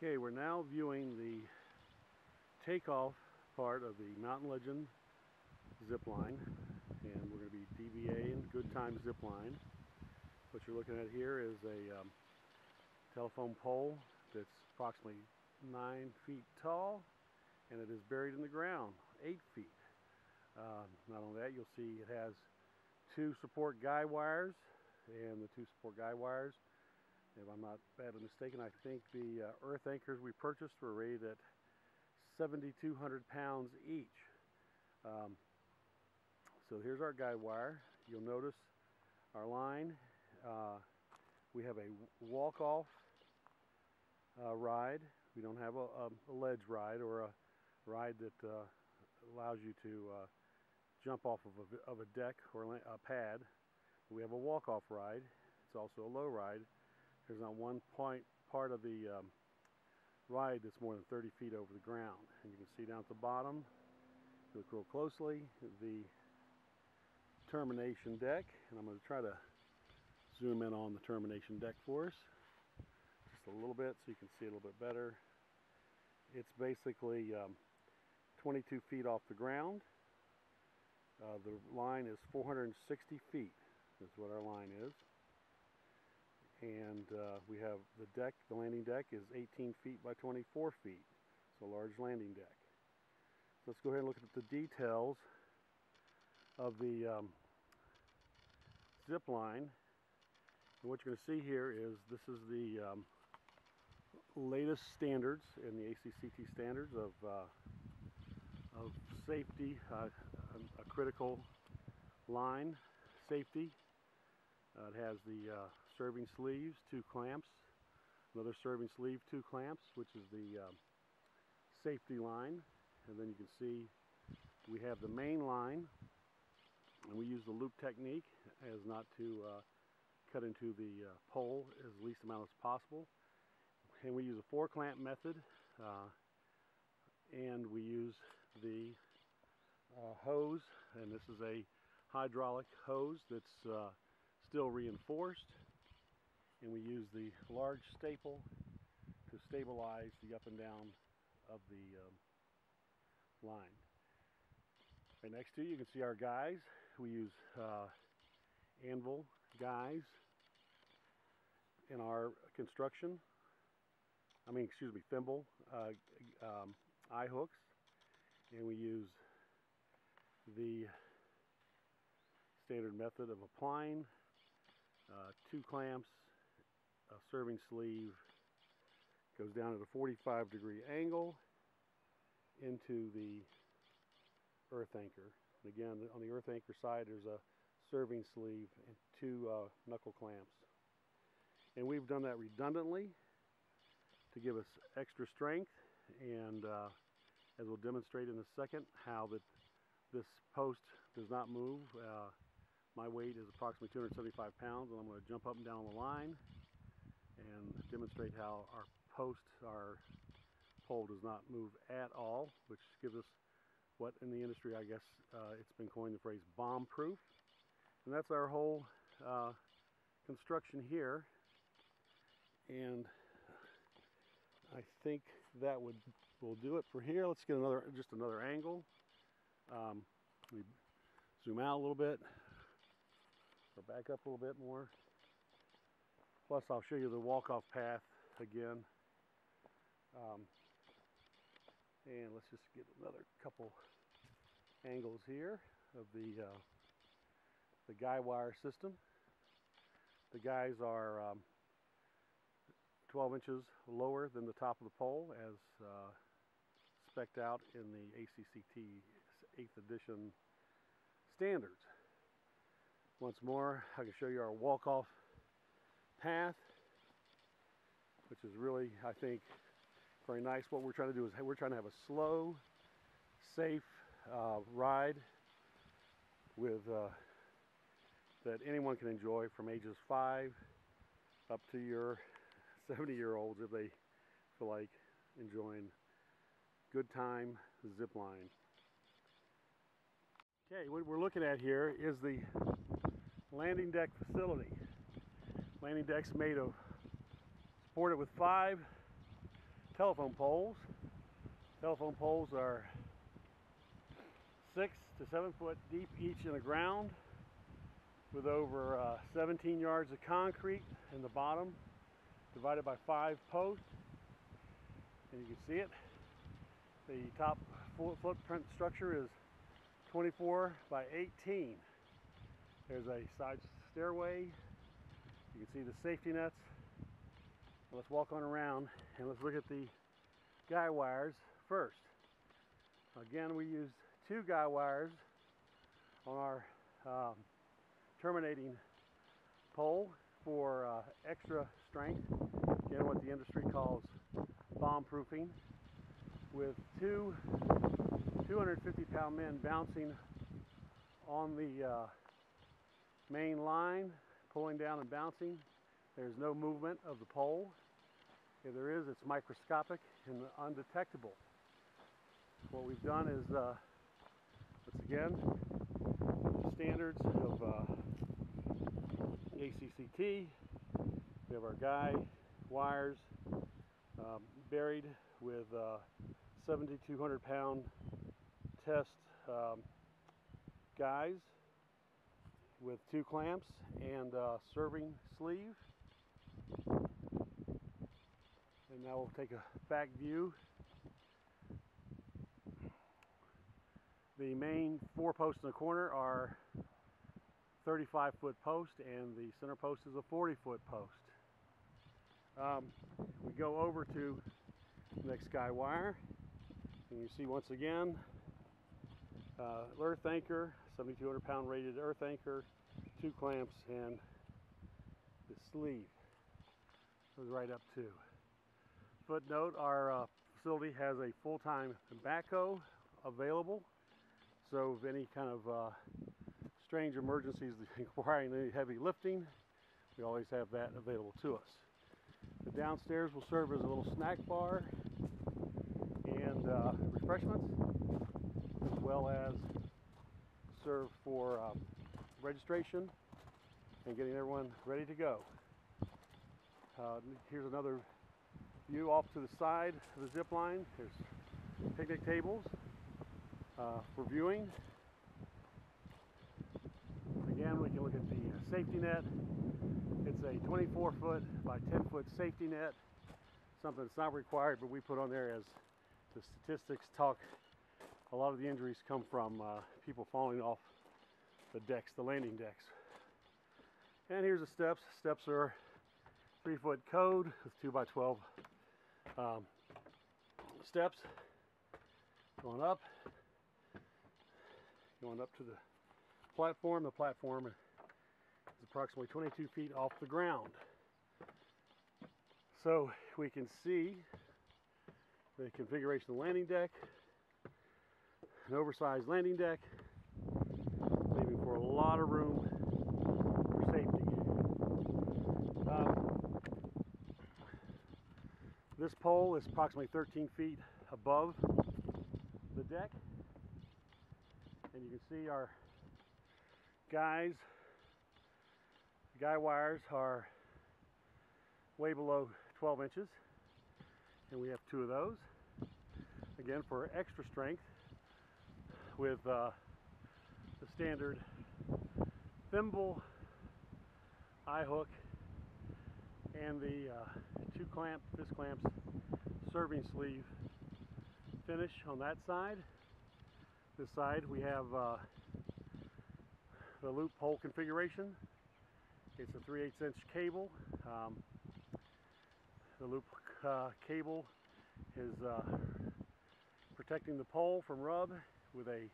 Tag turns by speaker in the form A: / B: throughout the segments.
A: Okay, we're now viewing the takeoff part of the Mountain Legend zip line, and we're going to be DVA-ing Good Time zip line. What you're looking at here is a telephone pole that's approximately 9 feet tall, and it is buried in the ground 8 feet. Not only that, you'll see it has 2 support guy wires, and the 2 support guy wires, if I'm not badly mistaken, I think the earth anchors we purchased were rated at 7,200 pounds each. So here's our guide wire. You'll notice our line. We have a walk-off ride. We don't have a ledge ride or a ride that allows you to jump off of a deck or a pad. We have a walk-off ride. It's also a low ride. There's not one part of the ride that's more than 30 feet over the ground. And you can see down at the bottom, if you look real closely, the termination deck. And I'm going to try to zoom in on the termination deck for us just a little bit so you can see it a little bit better. It's basically 22 feet off the ground. The line is 460 feet. That's what our line is. And we have the deck, the landing deck is 18 feet by 24 feet. It's a large landing deck. So let's go ahead and look at the details of the zip line. And what you're going to see here is this is the latest standards in the ACCT standards of safety, a critical line safety. It has the serving sleeves, 2 clamps, another serving sleeve, 2 clamps, which is the safety line. And then you can see we have the main line, and we use the loop technique as not to cut into the pole as least amount as possible. And we use a 4 clamp method, and we use the hose, and this is a hydraulic hose that's still reinforced, and we use the large staple to stabilize the up and down of the line. Right next to you can see our guys. We use anvil guys in our construction. Thimble eye hooks, and we use the standard method of applying 2 clamps, a serving sleeve, goes down at a 45-degree angle into the earth anchor. And again, on the earth anchor side, there's a serving sleeve and 2 knuckle clamps. And we've done that redundantly to give us extra strength, and as we'll demonstrate in a second, how this post does not move. My weight is approximately 275 pounds, and I'm going to jump up and down the line and demonstrate how our pole does not move at all, which gives us what in the industry, I guess, it's been coined the phrase bomb-proof. And that's our whole construction here. And I think that will do it for here. Let's get just another angle. We zoom out a little bit. Or back up a little bit more. Plus, I'll show you the walk-off path again. And let's just get another couple angles here of the guy wire system. The guys are 12 inches lower than the top of the pole, as spec'd out in the ACCT 8th edition standards. Once more, I can show you our walk-off path, which is really, I think, very nice. What we're trying to do is we're trying to have a slow, safe ride with that anyone can enjoy, from ages 5 up to your 70-year-olds if they feel like enjoying Good Time zip line. Okay, what we're looking at here is the landing deck facility. Landing deck's supported with 5 telephone poles. Telephone poles are 6 to 7 foot deep each in the ground, with over 17 yards of concrete in the bottom, divided by 5 posts. And you can see it. The top footprint structure is 24 by 18. There's a side stairway. You can see the safety nets. Let's walk on around and let's look at the guy wires first. Again, we used 2 guy wires on our terminating pole for extra strength. Again, what the industry calls bomb proofing, with 2 250-pound men bouncing on the main line, pulling down and bouncing. There's no movement of the pole. If there is, it's microscopic and undetectable. What we've done is, once again, the standards of ACCT. We have our guy wires buried with 7,200-pound test guys with 2 clamps and serving sleeve. And now we'll take a back view. The main 4 posts in the corner are 35-foot post, and the center post is a 40-foot post. We go over to the next guy wire, and you see once again earth anchor, 7,200-pound rated earth anchor, 2 clamps, and the sleeve goes right up to. Footnote, our facility has a full-time backhoe available, so if any kind of strange emergencies requiring any heavy lifting, we always have that available to us. The downstairs will serve as a little snack bar and refreshments, as well as serve for registration and getting everyone ready to go. Here's another view off to the side of the zip line. There's picnic tables for viewing. Again, we can look at the safety net. It's a 24-foot by 10-foot safety net, something that's not required, but we put on there as the statistics talk. A lot of the injuries come from people falling off the decks, the landing decks. And here's the steps. Steps are 3-foot code with 2 by 12 steps going up to the platform. The platform is approximately 22 feet off the ground. So we can see the configuration of the landing deck, an oversized landing deck, leaving for a lot of room for safety. This pole is approximately 13 feet above the deck, and you can see our guy wires are way below 12 inches, and we have 2 of those, again for extra strength, with the standard thimble, eye hook, and the 2 clamp, fist clamps, serving sleeve finish on that side. This side we have the loop pole configuration. It's a 3/8 inch cable. The loop cable is protecting the pole from rub with a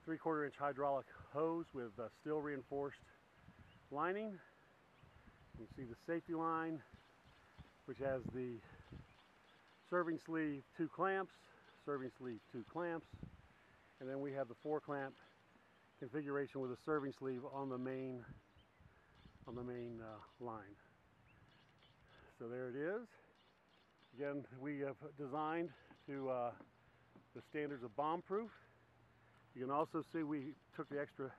A: 3/4 inch hydraulic hose with steel reinforced lining. You can see the safety line, which has the serving sleeve 2 clamps, serving sleeve 2 clamps, and then we have the 4 clamp configuration with a serving sleeve on the main line. So there it is. Again, we have designed to the standards of bomb proof. You can also see we took the extra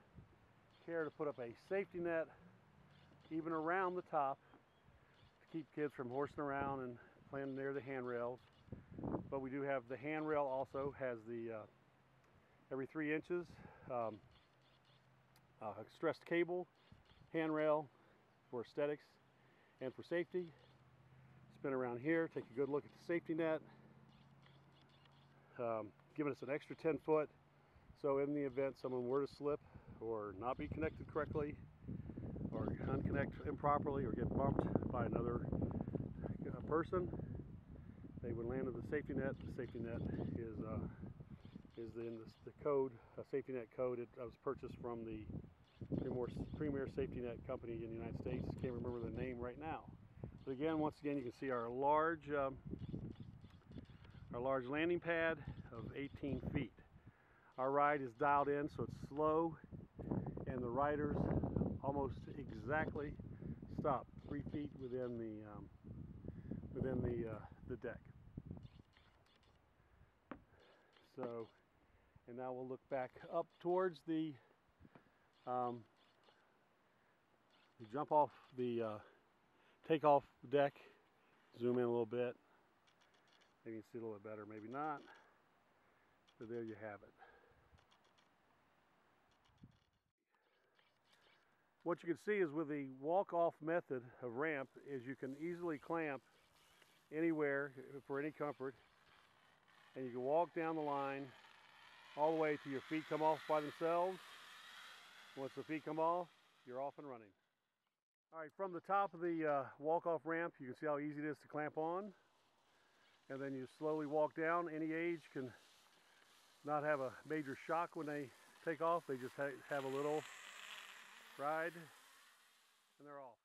A: care to put up a safety net even around the top to keep kids from horsing around and playing near the handrails. But we do have the handrail also has the every 3 inches stressed cable handrail for aesthetics and for safety. Spin around here, take a good look at the safety net, giving us an extra 10 foot. So in the event someone were to slip or not be connected correctly or unconnect improperly or get bumped by another person, they would land in the safety net. The safety net is in the code, a safety net code. It was purchased from the premier safety net company in the United States. Can't remember the name right now. But again, once again, you can see our large landing pad of 18 feet. Our ride is dialed in, so it's slow, and the riders almost exactly stop 3 feet within the deck. So, and now we'll look back up towards the jump off the take off deck. Zoom in a little bit. Maybe you can see a little bit better, maybe not. But there you have it. What you can see is with the walk-off method of ramp is you can easily clamp anywhere for any comfort, and you can walk down the line all the way till your feet come off by themselves. Once the feet come off, you're off and running. All right, from the top of the walk-off ramp, you can see how easy it is to clamp on, and then you slowly walk down. Any age can not have a major shock when they take off. They just have a little ride, and they're off.